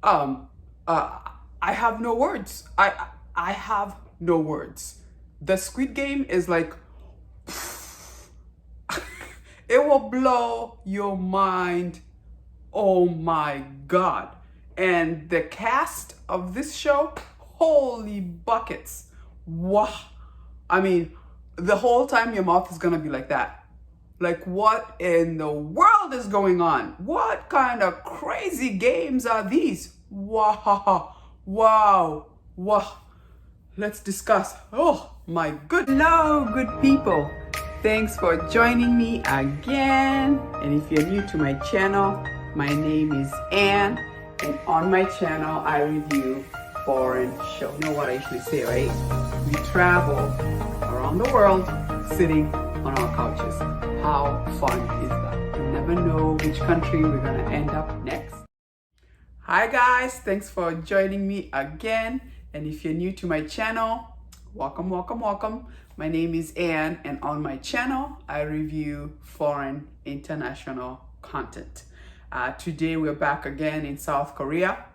Um, I have no words. I have no words. The Squid Game is like, it will blow your mind. Oh my God. And the cast of this show, holy buckets. Wow. I mean, the whole time your mouth is gonna be like that. Like, what in the world is going on? What kind of crazy games are these? Wow. Wow. Wow. Let's discuss. Oh my good. Hello, good people. Thanks for joining me again. And if you're new to my channel, my name is Anne. And on my channel, I review foreign shows. You know what I usually say, right? We travel around the world sitting on our couches. How fun is that? You never know which country we're gonna end up next. Hi guys, thanks for joining me again. And if you're new to my channel, welcome, welcome, welcome. My name is Anne, and on my channel, I review foreign international content. Today we're back again in South Korea,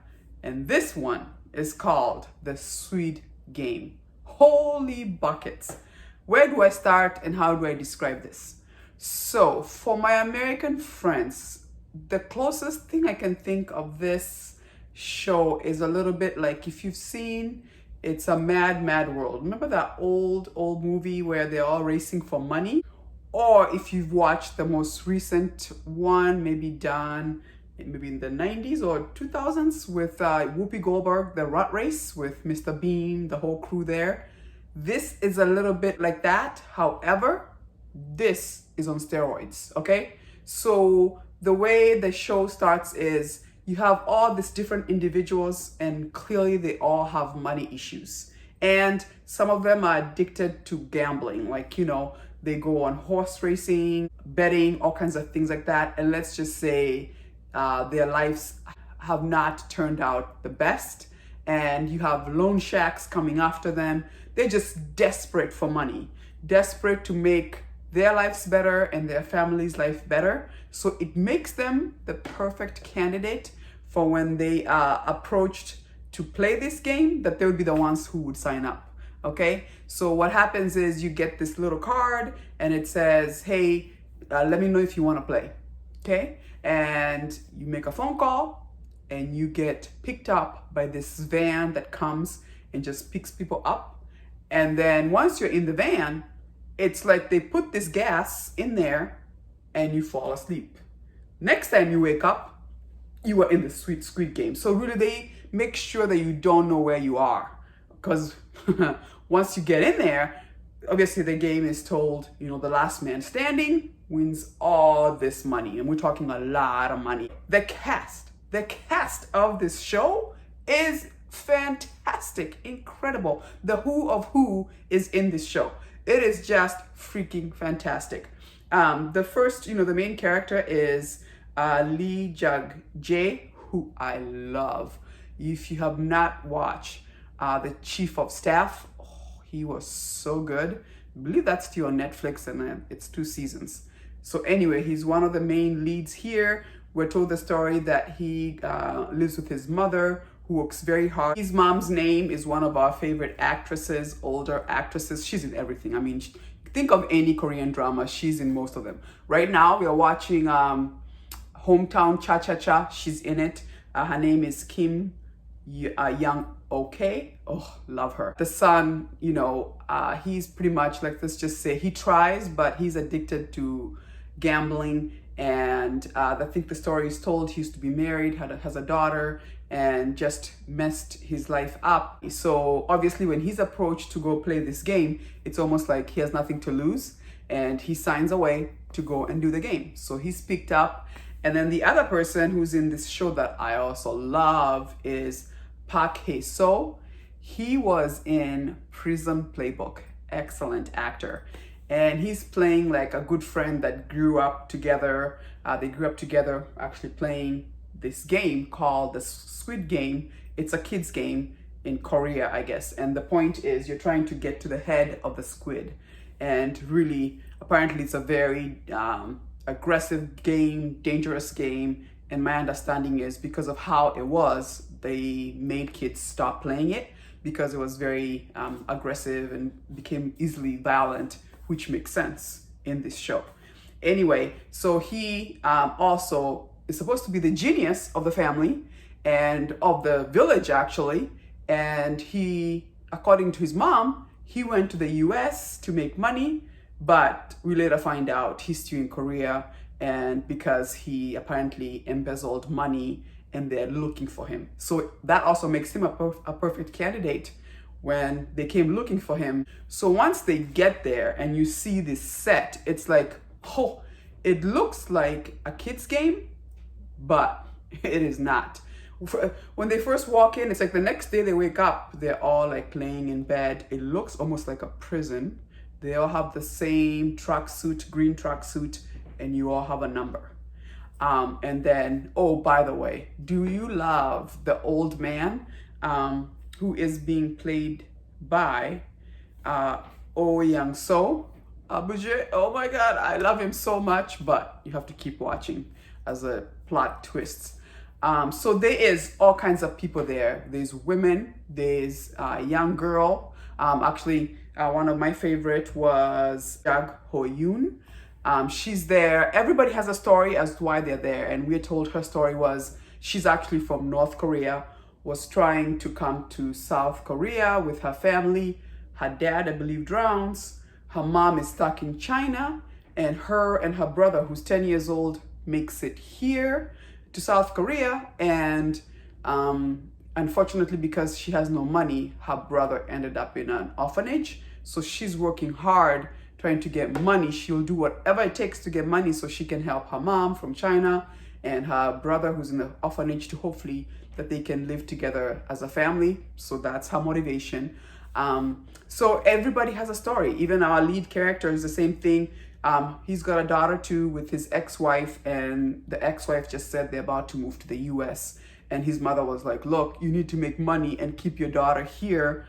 and this one is called the SQUID Game. Holy buckets. Where do I start and how do I describe this? So for my American friends, the closest thing I can think of this show is a little bit like, if you've seen It's a Mad, Mad World. Remember that old movie where they're all racing for money? Or if you've watched the most recent one, maybe done maybe in the 90s or 2000s with Whoopi Goldberg, The Rat Race with Mr. Bean, the whole crew there. This is a little bit like that. However, this is on steroids, okay? So the way the show starts is you have all these different individuals, and clearly they all have money issues. And some of them are addicted to gambling, like, you know, they go on horse racing, betting, all kinds of things like that. And let's just say their lives have not turned out the best. And you have loan sharks coming after them. They're just desperate for money, desperate to make their lives better and their family's life better. So it makes them the perfect candidate for when they are approached to play this game, that they would be the ones who would sign up. Okay, so what happens is you get this little card and it says, hey, let me know if you want to play. Okay, and you make a phone call and you get picked up by this van that comes and just picks people up. And then once you're in the van, it's like they put this gas in there and you fall asleep. Next time you wake up, you are in the Squid Game. So really they make sure that you don't know where you are, because once you get in there, obviously the game is told, you know, the last man standing wins all this money. And we're talking a lot of money. The cast of this show is fantastic, incredible. The who of who is in this show. It is just freaking fantastic. The first, you know, the main character is Lee Jung-jae, who I love. If you have not watched the Chief of Staff, he was so good. I believe that's still on Netflix, and it's 2 seasons. So anyway, he's one of the main leads here. We're told the story that he lives with his mother, who works very hard. His mom's name is one of our favorite actresses, older actresses. She's in everything. I mean, think of any Korean drama, she's in most of them. Right now, we are watching Hometown Cha-Cha-Cha. She's in it. Her name is Kim Young-soo. Oh, love her. The son, you know, he's pretty much like, let's just say, he tries, but he's addicted to gambling. And I think the story is told he used to be married, has a daughter, and just messed his life up. So obviously when he's approached to go play this game, it's almost like he has nothing to lose, and he signs away to go and do the game. So he's picked up. And then the other person who's in this show that I also love is Hae-soo. He was in Prison Playbook. Excellent actor. And he's playing like a good friend that grew up together. They grew up together actually playing this game called the Squid Game. It's a kid's game in Korea, I guess. And the point is you're trying to get to the head of the squid. And really, apparently it's a very aggressive game, dangerous game. And my understanding is because of how it was, they made kids stop playing it because it was very aggressive and became easily violent, which makes sense in this show. Anyway, so he also is supposed to be the genius of the family and of the village, actually. And he, according to his mom, he went to the US to make money, but we later find out he's still in Korea, and because he apparently embezzled money and they're looking for him. So that also makes him a perfect candidate when they came looking for him. So once they get there and you see this set, it's like, oh, it looks like a kid's game, but it is not. When they first walk in, it's like the next day they wake up, they're all like laying in bed. It looks almost like a prison. They all have the same tracksuit, green tracksuit, and you all have a number. And then, oh, by the way, do you love the old man who is being played by Young-soo? Oh my God, I love him so much, but you have to keep watching as a plot twists. So there is all kinds of people there. There's women, there's a young girl. Actually, one of my favorite was Hae-soo. She's there. Everybody has a story as to why they're there. And we're told her story was she's actually from North Korea, was trying to come to South Korea with her family. Her dad, I believe, drowns. Her mom is stuck in China. And her brother, who's 10 years old, makes it here to South Korea. And unfortunately, because she has no money, her brother ended up in an orphanage. So she's working hard trying to get money. She'll do whatever it takes to get money so she can help her mom from China and her brother who's in the orphanage to hopefully that they can live together as a family. So that's her motivation. So everybody has a story. Even our lead character is the same thing. He's got a daughter too with his ex-wife, and the ex-wife just said they're about to move to the US. And his mother was like, look, you need to make money and keep your daughter here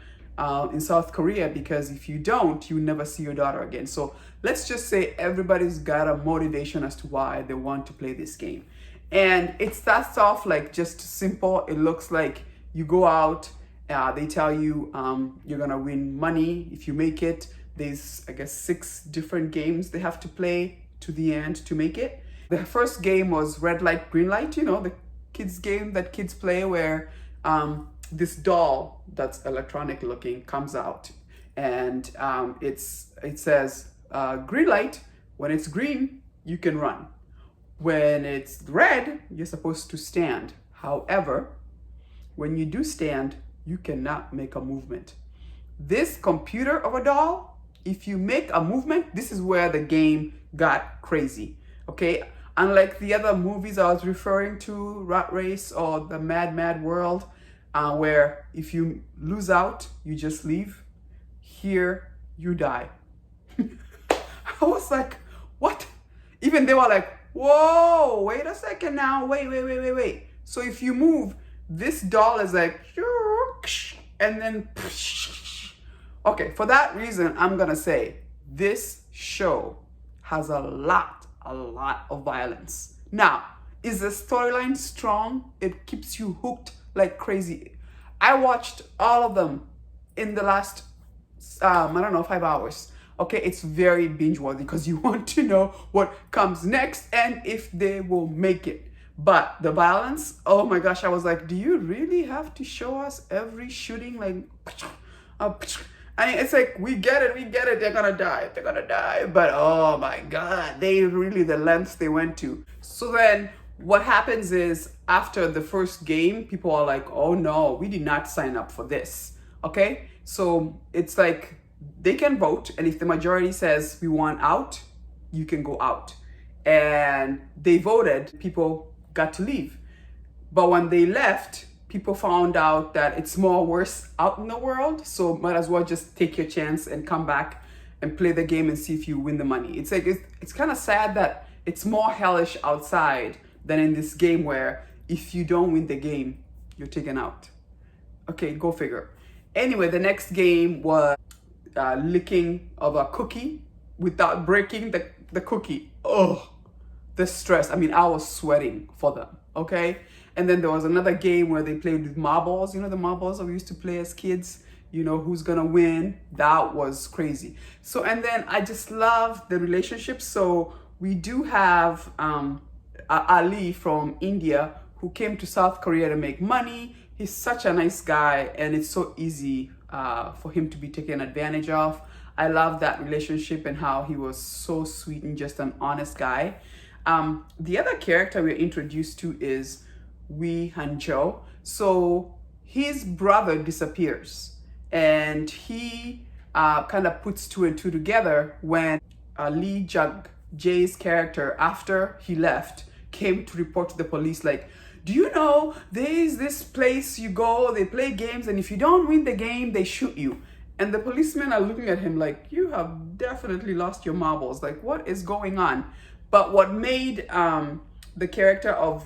in South Korea, because if you don't, you never see your daughter again. So let's just say everybody's got a motivation as to why they want to play this game. And it starts off like just simple. It looks like you go out, they tell you you're gonna win money if you make it. There's, I guess, 6 different games they have to play to the end to make it. The first game was red light, green light, you know, the kids game that kids play where this doll that's electronic looking comes out, and it says green light. When it's green, you can run. When it's red, you're supposed to stand. However, when you do stand, you cannot make a movement. This computer of a doll, if you make a movement, this is where the game got crazy. Okay, unlike the other movies I was referring to, Rat Race or The Mad Mad World, where if you lose out, you just leave. Here, you die. I was like, what? Even they were like, whoa, wait a second now, wait. So if you move, this doll is like, and then, okay, for that reason, I'm gonna say this show has a lot of violence. Now, is the storyline strong? It keeps you hooked like crazy. I watched all of them in the last, I don't know, 5 hours. Okay, it's very binge-worthy because you want to know what comes next and if they will make it. But the violence, oh my gosh, I was like, do you really have to show us every shooting? Like, I mean, it's like, we get it, they're gonna die. But oh my God, they really, the lengths they went to. So then what happens is after the first game, people are like, oh no, we did not sign up for this. Okay, so it's like they can vote, and if the majority says we want out, you can go out. And they voted, people got to leave. But when they left, people found out that it's more worse out in the world, so might as well just take your chance and come back and play the game and see if you win the money. It's like, it's kind of sad that it's more hellish outside than in this game where if you don't win the game, you're taken out. Okay, go figure. Anyway, the next game was licking of a cookie without breaking the cookie. Oh, the stress. I mean, I was sweating for them, okay? And then there was another game where they played with marbles. You know, the marbles that we used to play as kids? You know, who's gonna win? That was crazy. So, and then I just love the relationship. So we do have Ali from India who came to South Korea to make money. He's such a nice guy, and it's so easy for him to be taken advantage of. I love that relationship and how he was so sweet and just an honest guy. The other character we're introduced to is Han-jo. So his brother disappears, and he kind of puts two and two together when Jung-jae's character, after he left, came to report to the police like, do you know there's this place you go, they play games, and if you don't win the game, they shoot you. And the policemen are looking at him like, you have definitely lost your marbles. Like, what is going on? But what made the character of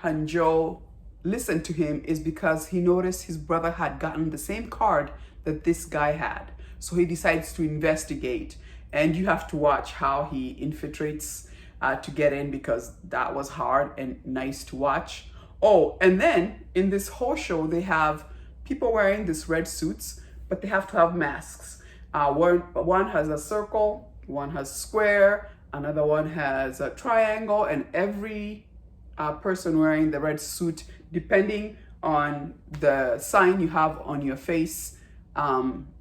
Han-jo listen to him is because he noticed his brother had gotten the same card that this guy had. So he decides to investigate. And you have to watch how he infiltrates to get in, because that was hard and nice to watch. Oh, and then in this whole show, they have people wearing these red suits, but they have to have masks. One has a circle, one has square, another one has a triangle, and every person wearing the red suit, depending on the sign you have on your face,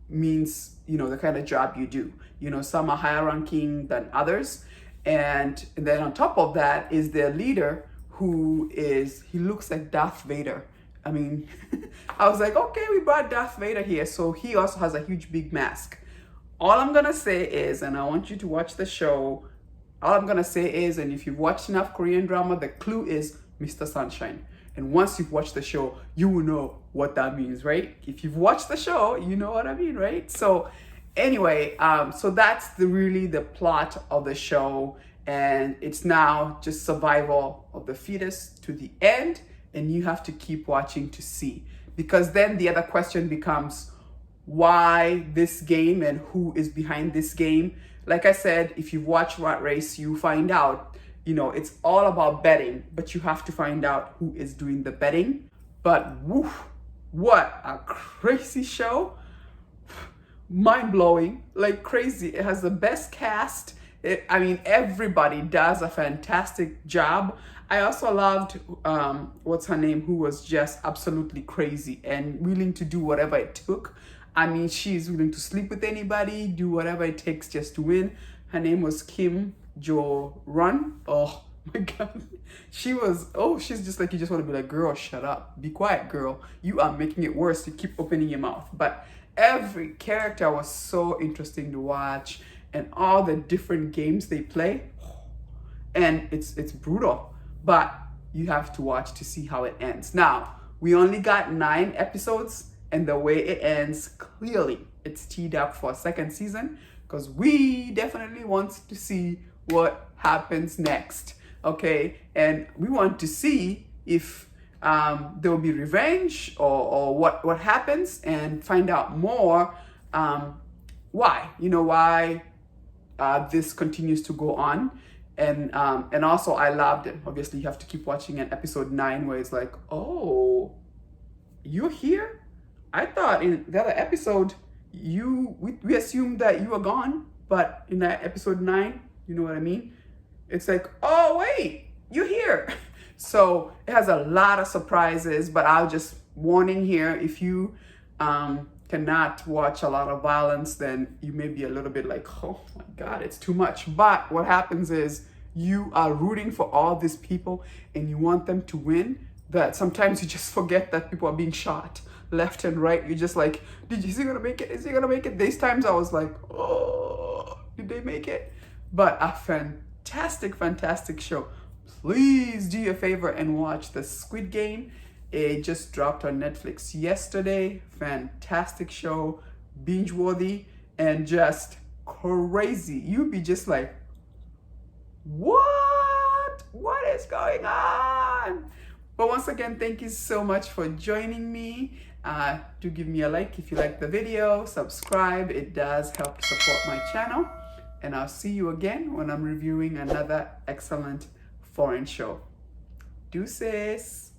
means, you know, the kind of job you do. You know, some are higher ranking than others. And then on top of that is their leader, he looks like Darth Vader. I mean, I was like, okay, we brought Darth Vader here. So he also has a huge big mask. All I'm gonna say is, and I want you to watch the show, all I'm gonna say is, and if you've watched enough Korean drama, the clue is Mr. Sunshine. And once you've watched the show, you will know what that means, right? If you've watched the show, you know what I mean, right? So anyway, so that's really the plot of the show. And it's now just survival of the fetus to the end. And you have to keep watching to see. Because then the other question becomes, why this game and who is behind this game? Like I said, if you've watched Rat Race, you find out, you know, it's all about betting, but you have to find out who is doing the betting. But woof, what a crazy show. Mind-blowing, like crazy. It has the best cast. I mean, everybody does a fantastic job. I also loved, what's her name, who was just absolutely crazy and willing to do whatever it took. I mean, she's willing to sleep with anybody, do whatever it takes just to win. Her name was Kim Jo-run. Oh my God. She's just like, you just want to be like, girl, shut up. Be quiet, girl. You are making it worse. You keep opening your mouth. But every character was so interesting to watch, and all the different games they play. And it's brutal, but you have to watch to see how it ends. Now, we only got 9 episodes, and the way it ends, clearly it's teed up for a second season, because we definitely want to see what happens next, okay? And we want to see if there will be revenge or what happens, and find out more why this continues to go on. And also I loved it. Obviously you have to keep watching at episode 9 where it's like, oh, you're here? I thought in the other episode we assumed that you were gone, but in that episode 9, you know what I mean? It's like, oh wait, you're here. So it has a lot of surprises, but I'll just warning here, if you cannot watch a lot of violence, then you may be a little bit like, oh my God, it's too much. But what happens is you are rooting for all these people and you want them to win, that sometimes you just forget that people are being shot left and right. You're just like, is he gonna make it? Is he gonna make it? These times I was like, oh, did they make it? But a fantastic show. Please do your favor and watch the Squid Game. It just dropped on Netflix yesterday. Fantastic show, binge worthy, and just crazy. You'd be just like, what is going on? But once again, thank you so much for joining me. Do give me a like if you like the video, subscribe. It does help support my channel. And I'll see you again when I'm reviewing another excellent foreign show. Deuces.